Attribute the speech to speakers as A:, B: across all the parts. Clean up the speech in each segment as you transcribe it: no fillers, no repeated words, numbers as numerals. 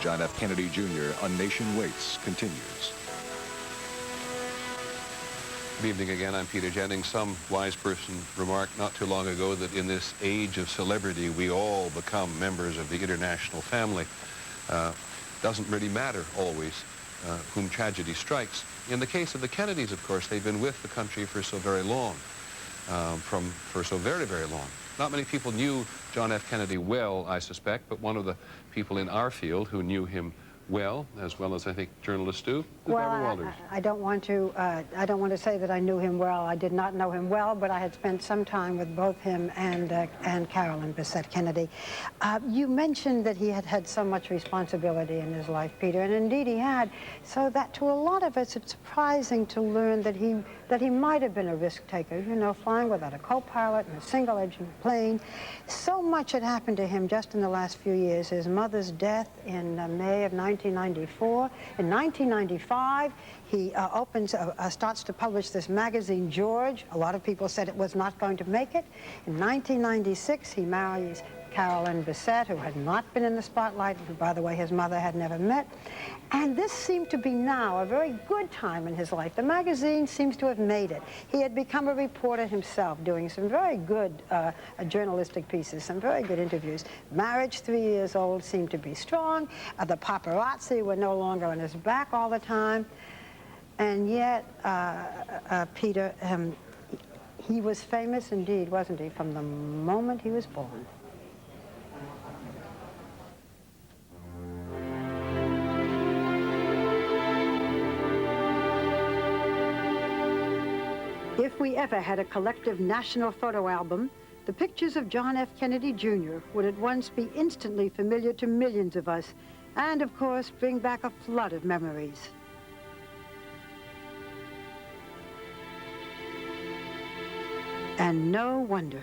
A: John F. Kennedy Jr. on Nation Waits continues.
B: Good evening again. I'm Peter Jennings. Some wise person remarked not too long ago that in this age of celebrity, we all become members of the international family. Doesn't really matter always whom tragedy strikes. In the case of the Kennedys, of course, they've been with the country for so very long, for so very, very long. Not many people knew John F. Kennedy well, I suspect, but one of the people in our field who knew him well as I think journalists do, is Barbara Walters.
C: I don't want to say that I knew him well. I did not know him well, but I had spent some time with both him and Carolyn Bessette Kennedy. You mentioned that he had had so much responsibility in his life, Peter, and indeed he had. So that to a lot of us, it's surprising to learn that he might have been a risk taker. You know, flying without a co-pilot in a single-engine plane. So much had happened to him just in the last few years. His mother's death in May of 1994. In 1995, he starts to publish this magazine, George. A lot of people said it was not going to make it. In 1996, he marries Carolyn Bessette, who had not been in the spotlight, who, by the way, his mother had never met. And this seemed to be now a very good time in his life. The magazine seems to have made it. He had become a reporter himself, doing some very good journalistic pieces, some very good interviews. Marriage, 3 years old, seemed to be strong. The paparazzi were no longer on his back all the time. And yet, Peter, he was famous indeed, wasn't he, from the moment he was born. If we ever had a collective national photo album, the pictures of John F. Kennedy Jr. would at once be instantly familiar to millions of us, and of course bring back a flood of memories. And no wonder.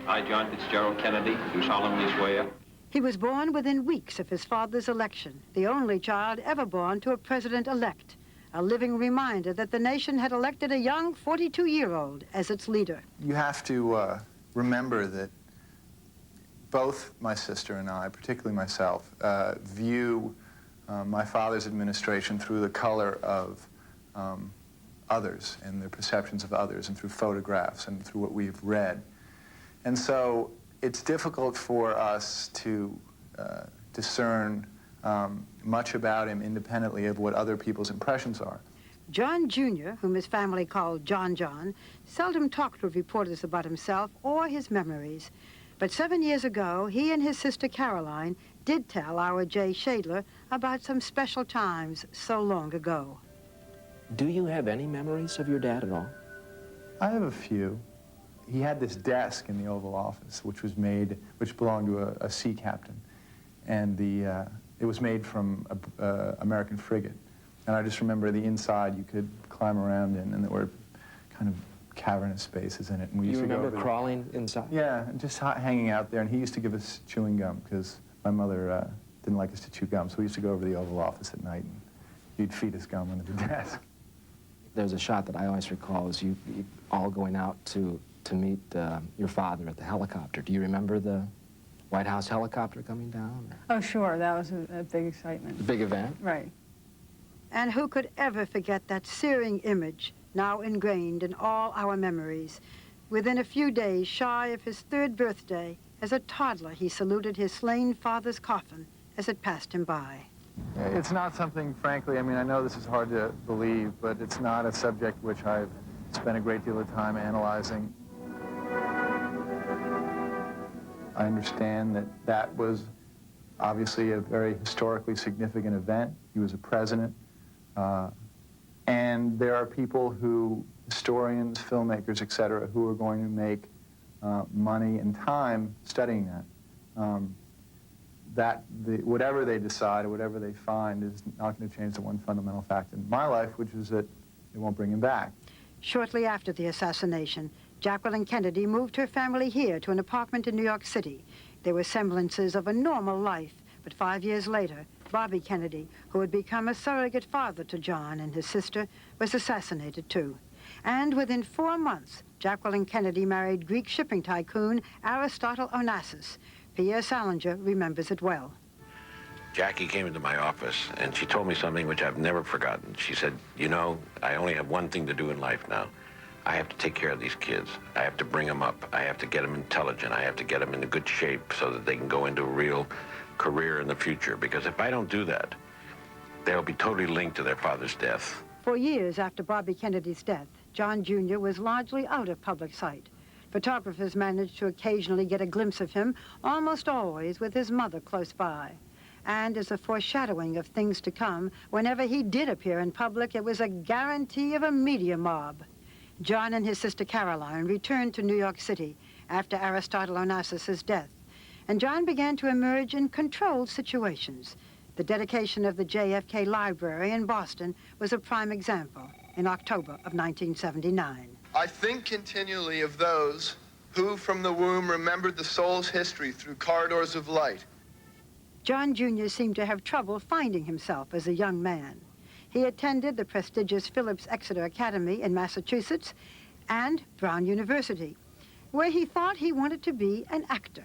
D: I, John Fitzgerald Kennedy, do solemnly swear.
C: He was born within weeks of his father's election, the only child ever born to a president-elect. A living reminder that the nation had elected a young 42-year-old as its leader.
E: You have to remember that both my sister and I, particularly myself, view my father's administration through the color of others and the perceptions of others, and through photographs and through what we've read. And so it's difficult for us to discern much about him independently of what other people's impressions are.
C: John Jr., whom his family called John, seldom talked with reporters about himself or his memories. But 7 years ago, he and his sister Caroline did tell our Jay Shadler about some special times so long ago.
F: Do you have any memories of your dad at all?
E: I have a few. He had this desk in the Oval Office, which belonged to a sea captain. And it was made from an American frigate. And I just remember the inside you could climb around in, and there were kind of cavernous spaces in it. And we used to go
F: remember crawling inside?
E: Yeah, just hanging out there. And he used to give us chewing gum because my mother didn't like us to chew gum. So we used to go over to the Oval Office at night, and he'd feed us gum under the desk.
F: There's a shot that I always recall is you all going out to meet your father at the helicopter. Do you remember the White House helicopter coming down?
G: Oh, sure. That was a big excitement.
F: A big event?
G: Right.
C: And who could ever forget that searing image, now ingrained in all our memories? Within a few days shy of his 3rd birthday, as a toddler, he saluted his slain father's coffin as it passed him by.
E: It's not something, frankly, I mean, I know this is hard to believe, but it's not a subject which I've spent a great deal of time analyzing. I understand that that was obviously a very historically significant event. He was a president. And there are people who, historians, filmmakers, et cetera, who are going to make money and time studying that. Whatever they decide or whatever they find is not going to change the one fundamental fact in my life, which is that it won't bring him back.
C: Shortly after the assassination, Jacqueline Kennedy moved her family here to an apartment in New York City. There were semblances of a normal life, but 5 years later, Bobby Kennedy, who had become a surrogate father to John and his sister, was assassinated too. And within 4 months, Jacqueline Kennedy married Greek shipping tycoon Aristotle Onassis. Pierre Salinger remembers it well.
H: Jackie came into my office, and she told me something which I've never forgotten. She said, you know, I only have one thing to do in life now. I have to take care of these kids. I have to bring them up. I have to get them intelligent. I have to get them into good shape so that they can go into a real career in the future. Because if I don't do that, they'll be totally linked to their father's death.
C: For years after Bobby Kennedy's death, John Jr. was largely out of public sight. Photographers managed to occasionally get a glimpse of him, almost always with his mother close by. And as a foreshadowing of things to come, whenever he did appear in public, it was a guarantee of a media mob. John and his sister Caroline returned to New York City after Aristotle Onassis's death, and John began to emerge in controlled situations. The dedication of the JFK Library in Boston was a prime example in October of 1979.
I: I think continually of those who from the womb remembered the soul's history through corridors of light.
C: John Jr. seemed to have trouble finding himself as a young man. He attended the prestigious Phillips Exeter Academy in Massachusetts and Brown University, where he thought he wanted to be an actor.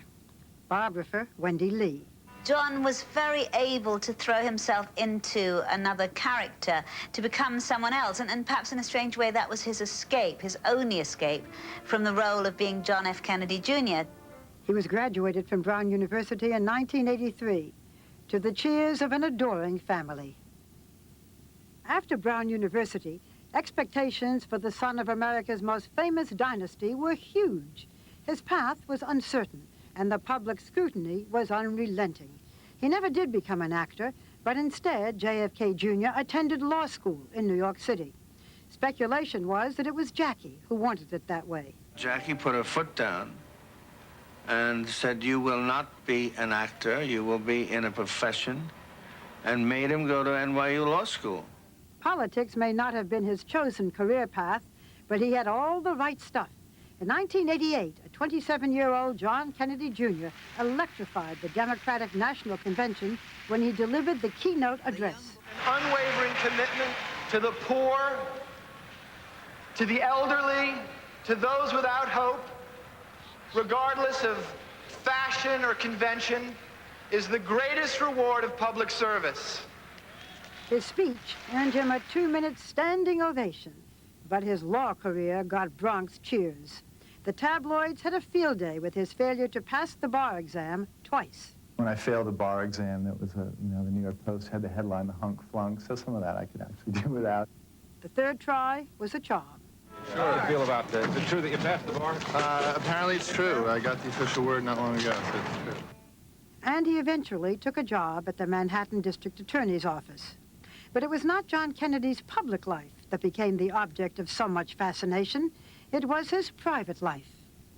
C: Biographer Wendy Lee.
J: John was very able to throw himself into another character to become someone else, and perhaps in a strange way that was his escape, his only escape from the role of being John F. Kennedy Jr.
C: He was graduated from Brown University in 1983 to the cheers of an adoring family. After Brown University, expectations for the son of America's most famous dynasty were huge. His path was uncertain, and the public scrutiny was unrelenting. He never did become an actor, but instead, JFK Jr. attended law school in New York City. Speculation was that it was Jackie who wanted it that way.
K: Jackie put her foot down and said, you will not be an actor, you will be in a profession, and made him go to NYU Law School.
C: Politics may not have been his chosen career path, but he had all the right stuff. In 1988, a 27-year-old John Kennedy Jr. electrified the Democratic National Convention when he delivered the keynote address.
I: An unwavering commitment to the poor, to the elderly, to those without hope, regardless of fashion or convention, is the greatest reward of public service.
C: His speech earned him a 2-minute standing ovation, but his law career got Bronx cheers. The tabloids had a field day with his failure to pass the bar exam twice.
E: When I failed the bar exam, that was the New York Post had the headline, "The Hunk Flunk," so some of that I could actually do without.
C: The third try was a charm.
B: Sure. How do you feel about that? Is it true that you passed the bar?
I: Apparently it's true. I got the official word not long ago, so it's true.
C: And he eventually took a job at the Manhattan District Attorney's Office. But it was not John Kennedy's public life that became the object of so much fascination. It was his private life.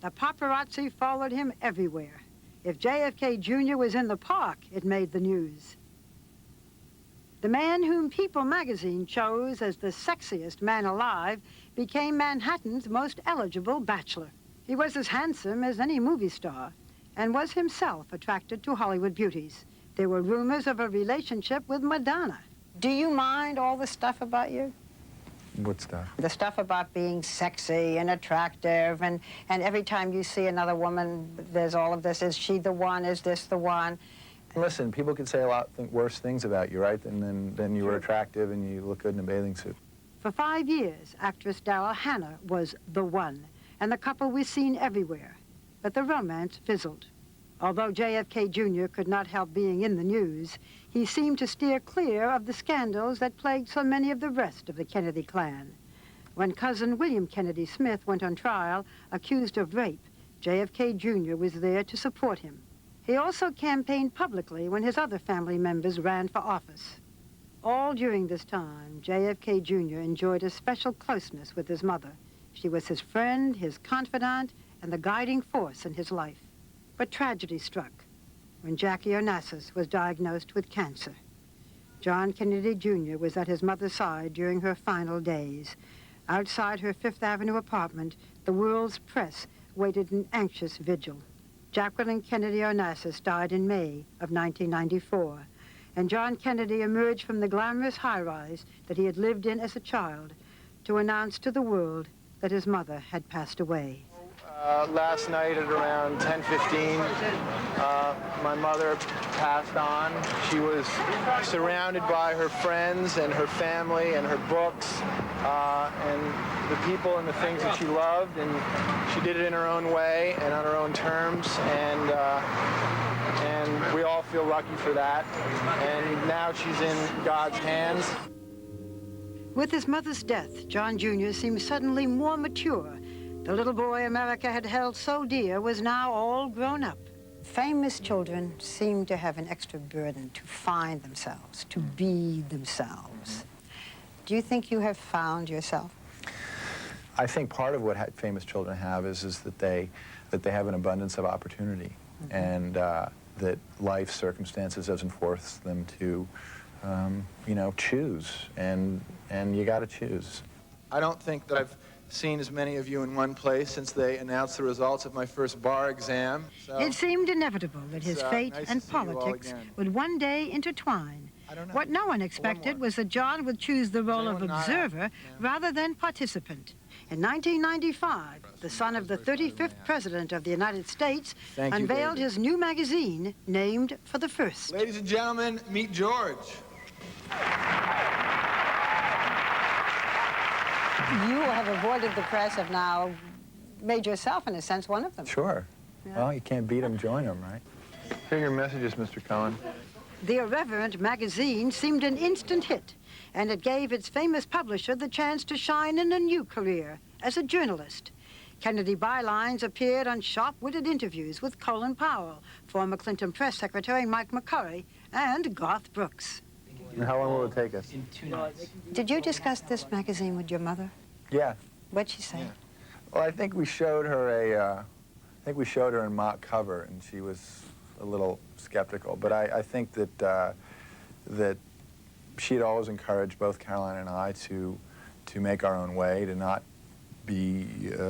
C: The paparazzi followed him everywhere. If JFK Jr. was in the park, it made the news. The man whom People magazine chose as the sexiest man alive became Manhattan's most eligible bachelor. He was as handsome as any movie star and was himself attracted to Hollywood beauties. There were rumors of a relationship with Madonna. Do you mind all the stuff about you?
E: What stuff?
C: The stuff about being sexy and attractive, and every time you see another woman, there's all of this. Is she the one? Is this the one?
E: Listen, people could say a lot worse things about you, right? And then you were attractive and you look good in a bathing suit.
C: For 5 years, actress Daryl Hannah was the one, and the couple was seen everywhere. But the romance fizzled. Although JFK Jr. could not help being in the news, he seemed to steer clear of the scandals that plagued so many of the rest of the Kennedy clan. When cousin William Kennedy Smith went on trial, accused of rape, JFK Jr. was there to support him. He also campaigned publicly when his other family members ran for office. All during this time, JFK Jr. enjoyed a special closeness with his mother. She was his friend, his confidant, and the guiding force in his life. But tragedy struck when Jackie Onassis was diagnosed with cancer. John Kennedy Jr. was at his mother's side during her final days. Outside her Fifth Avenue apartment, the world's press waited in anxious vigil. Jacqueline Kennedy Onassis died in May of 1994, and John Kennedy emerged from the glamorous high-rise that he had lived in as a child to announce to the world that his mother had passed away.
I: Last night at around 10:15, my mother passed on. She was surrounded by her friends and her family and her books and the people and the things that she loved, and she did it in her own way and on her own terms, and we all feel lucky for that. And now she's in God's hands.
C: With his mother's death, John Jr. seemed suddenly more mature. The little boy America had held so dear was now all grown up. Famous children seem to have an extra burden to find themselves, to be themselves. Do you think you have found yourself?
E: I think part of what famous children have is that they have an abundance of opportunity, and that life circumstances doesn't force them to, you know, choose, and you got to choose. I don't think that I've seen as many of you in one place since they announced the results of my first bar exam. So
C: it seemed inevitable that his fate
E: nice
C: and
E: to see you all
C: politics
E: again.
C: would one day intertwine. What no one expected was that John would choose the role of observer rather than participant. In 1995, the son of the 35th President of the United States unveiled his new magazine named for the first.
I: Ladies and gentlemen, meet George.
C: You have avoided the press, have now made yourself, in a sense, one of them.
E: Sure.
C: Yeah.
E: Well, you can't beat them, join them, right? Here are your messages, Mr. Cohen.
C: The irreverent magazine seemed an instant hit, and it gave its famous publisher the chance to shine in a new career as a journalist. Kennedy bylines appeared on sharp-witted interviews with Colin Powell, former Clinton press secretary Mike McCurry, and Garth Brooks.
E: And how long will it take us?
C: Did you discuss this magazine with your mother?
E: Yeah.
C: What'd she say?
E: Yeah. Well, I think we showed her in mock cover, and she was a little skeptical. But I think that that she'd always encouraged both Caroline and I to make our own way, to not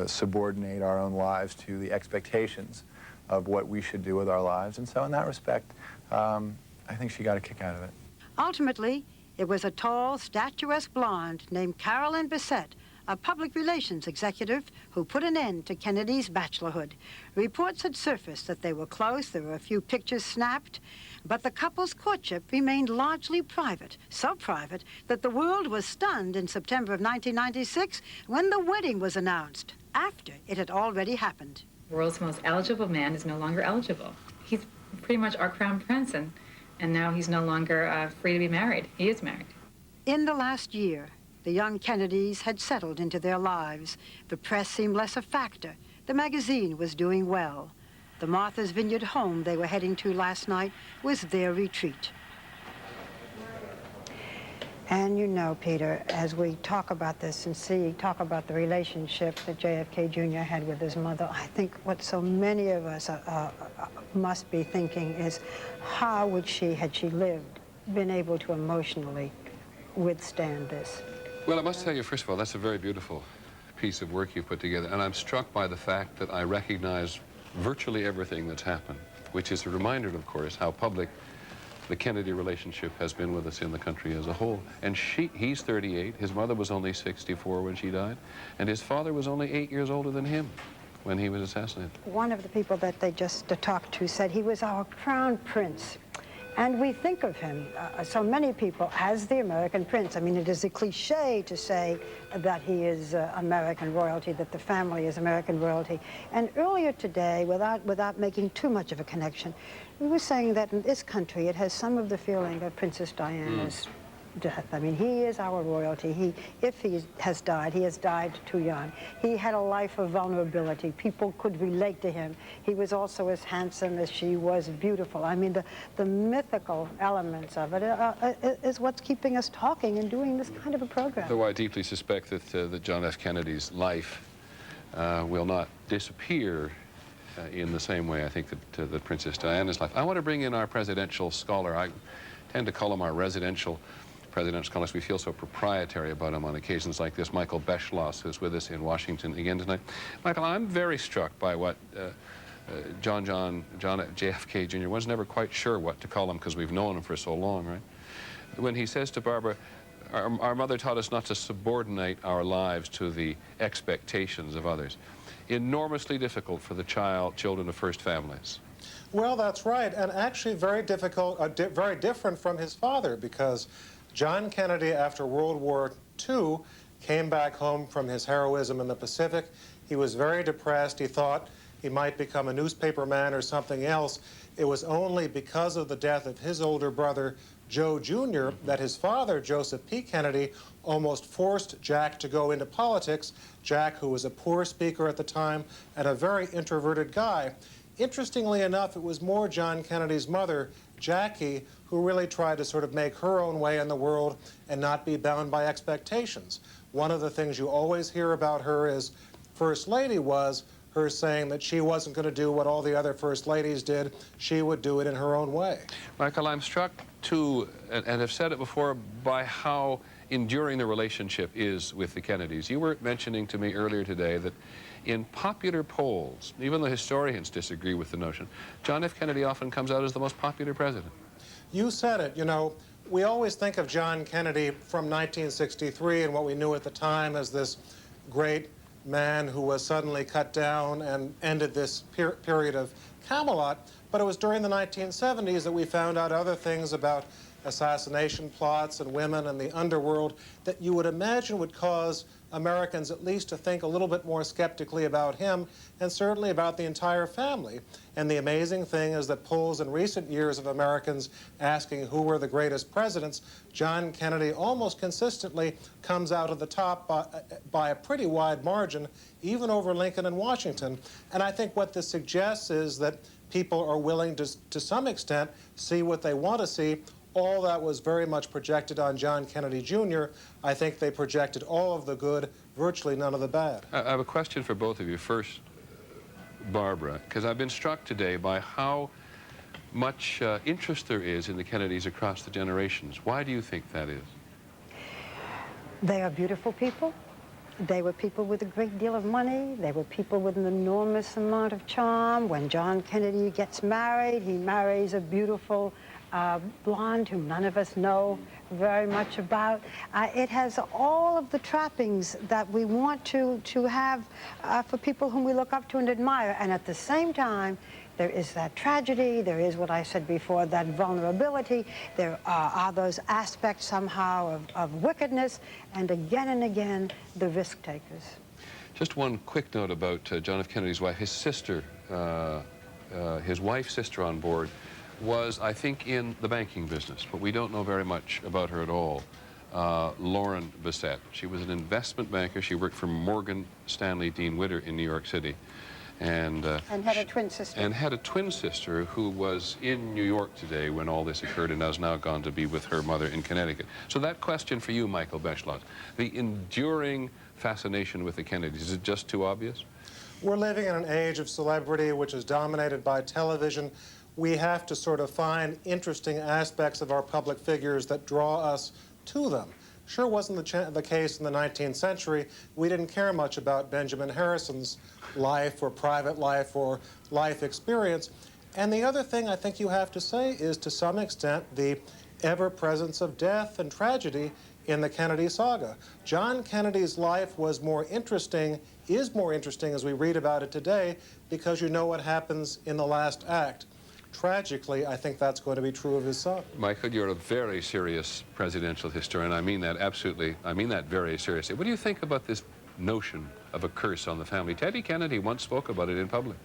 E: subordinate our own lives to the expectations of what we should do with our lives. And so in that respect, I think she got a kick out of it.
C: Ultimately, it was a tall, statuesque blonde named Carolyn Bessette, a public relations executive who put an end to Kennedy's bachelorhood. Reports had surfaced that they were close, there were a few pictures snapped, but the couple's courtship remained largely private, so private that the world was stunned in September of 1996 when the wedding was announced, after it had already happened.
L: The world's most eligible man is no longer eligible. He's pretty much our crown prince, and now he's no longer free to be married. He is married.
C: In the last year, the young Kennedys had settled into their lives. The press seemed less a factor. The magazine was doing well. The Martha's Vineyard home they were heading to last night was their retreat. And you know, Peter, as we talk about this and talk about the relationship that JFK Jr. had with his mother, I think what so many of us must be thinking is, how would she, had she lived, been able to emotionally withstand this?
B: Well, I must tell you, first of all, that's a very beautiful piece of work you've put together, and I'm struck by the fact that I recognize virtually everything that's happened, which is a reminder, of course, how public the Kennedy relationship has been with us in the country as a whole. And he's 38, his mother was only 64 when she died, and his father was only 8 years older than him when he was assassinated.
C: One of the people that they just talked to said he was our crown prince. And we think of him, so many people, as the American prince. I mean, it is a cliche to say that he is American royalty, that the family is American royalty. And earlier today, without making too much of a connection, we were saying that in this country, it has some of the feeling of Princess Diana's death. I mean, he is our royalty. If he has died too young. He had a life of vulnerability. People could relate to him. He was also as handsome as she was beautiful. I mean, the mythical elements of it is what's keeping us talking and doing this kind of a program.
B: Though I deeply suspect that John F. Kennedy's life will not disappear in the same way, I think, that Princess Diana's life. I want to bring in our presidential scholar. I tend to call him our presidential scholars. We feel so proprietary about him on occasions like this. Michael Beschloss, who's with us in Washington again tonight. Michael, I'm very struck by what John JFK Jr. was never quite sure what to call him because we've known him for so long, right? When he says to Barbara, our mother taught us not to subordinate our lives to the expectations of others. enormously difficult for the children of first families.
M: Well, that's right, and actually very difficult, very different from his father, because John Kennedy, after World War II, came back home from his heroism in the Pacific. He was very depressed. He thought he might become a newspaperman or something else. It was only because of the death of his older brother, Joe Jr., that his father, Joseph P. Kennedy, almost forced Jack to go into politics. Jack, who was a poor speaker at the time and a very introverted guy. Interestingly enough, it was more John Kennedy's mother, Jackie, who really tried to sort of make her own way in the world and not be bound by expectations. One of the things you always hear about her as First Lady was her saying that she wasn't going to do what all the other First Ladies did. She would do it in her own way.
B: Michael, I'm struck, too, and have said it before, by how enduring the relationship is with the Kennedys. You were mentioning to me earlier today that in popular polls, even the historians disagree with the notion, John F. Kennedy often comes out as the most popular president.
M: You said it. You know, we always think of John Kennedy from 1963 and what we knew at the time as this great man who was suddenly cut down and ended this period of Camelot. But it was during the 1970s that we found out other things about assassination plots and women and the underworld that you would imagine would cause Americans at least to think a little bit more skeptically about him and certainly about the entire family. And the amazing thing is that polls in recent years of Americans asking who were the greatest presidents, John Kennedy almost consistently comes out of the top by a pretty wide margin, even over Lincoln and Washington. And I think what this suggests is that people are willing to some extent, see what they want to see. All that was very much projected on John Kennedy Jr. I think they projected all of the good, virtually none of the bad.
B: I have a question for both of you. First, Barbara, because I've been struck today by how much interest there is in the Kennedys across the generations. Why do you think that is?
C: They are beautiful people. They were people with a great deal of money. They were people with an enormous amount of charm. When John Kennedy gets married, he marries a beautiful blonde whom none of us know very much about. It has all of the trappings that we want to have for people whom we look up to and admire. And at the same time, there is that tragedy, there is what I said before, that vulnerability, there are those aspects somehow of wickedness, and again, the risk takers.
B: Just one quick note about John F. Kennedy's wife. His sister, his wife's sister on board, was, I think, in the banking business, but we don't know very much about her at all. Lauren Bessette. She was an investment banker. She worked for Morgan Stanley Dean Witter in New York City. And
C: had a twin sister.
B: And had a twin sister who was in New York today when all this occurred and has now gone to be with her mother in Connecticut. So that question for you, Michael Beschloss, the enduring fascination with the Kennedys, is it just too obvious?
M: We're living in an age of celebrity which is dominated by television. We have to sort of find interesting aspects of our public figures that draw us to them. Sure wasn't the case in the 19th century. We didn't care much about Benjamin Harrison's life or private life or life experience. And the other thing I think you have to say is, to some extent, the ever-presence of death and tragedy in the Kennedy saga. John Kennedy's life was more interesting, is more interesting as we read about it today, because you know what happens in the last act. Tragically, I think that's going to be true of his son.
B: Michael, you're a very serious presidential historian. I mean that absolutely. I mean that very seriously. What do you think about this notion of a curse on the family? Teddy Kennedy once spoke about it in public.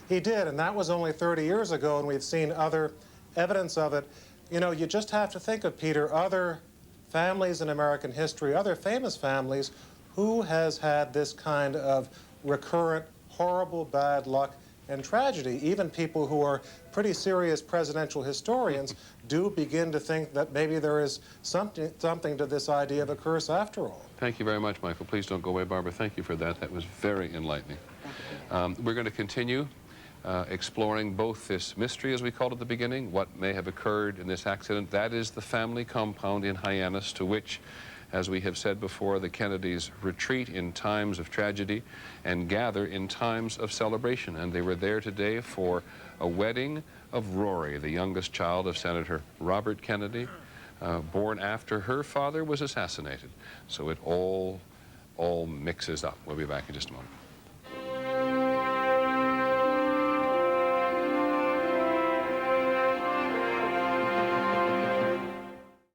M: He did, and that was only 30 years ago, and we've seen other evidence of it. You know, you just have to think of, Peter, other families in American history, other famous families, who has had this kind of recurrent, horrible, bad luck and tragedy. Even people who are pretty serious presidential historians do begin to think that maybe there is something to this idea of a curse after all.
B: Thank you very much, Michael. Please don't go away, Barbara. Thank you for that. That was very enlightening. We're going to continue exploring both this mystery, as we called it at the beginning, what may have occurred in this accident. That is the family compound in Hyannis, to which, as we have said before, the Kennedys retreat in times of tragedy and gather in times of celebration. And they were there today for a wedding of Rory, the youngest child of Senator Robert Kennedy, born after her father was assassinated. So it all mixes up. We'll be back in just a moment.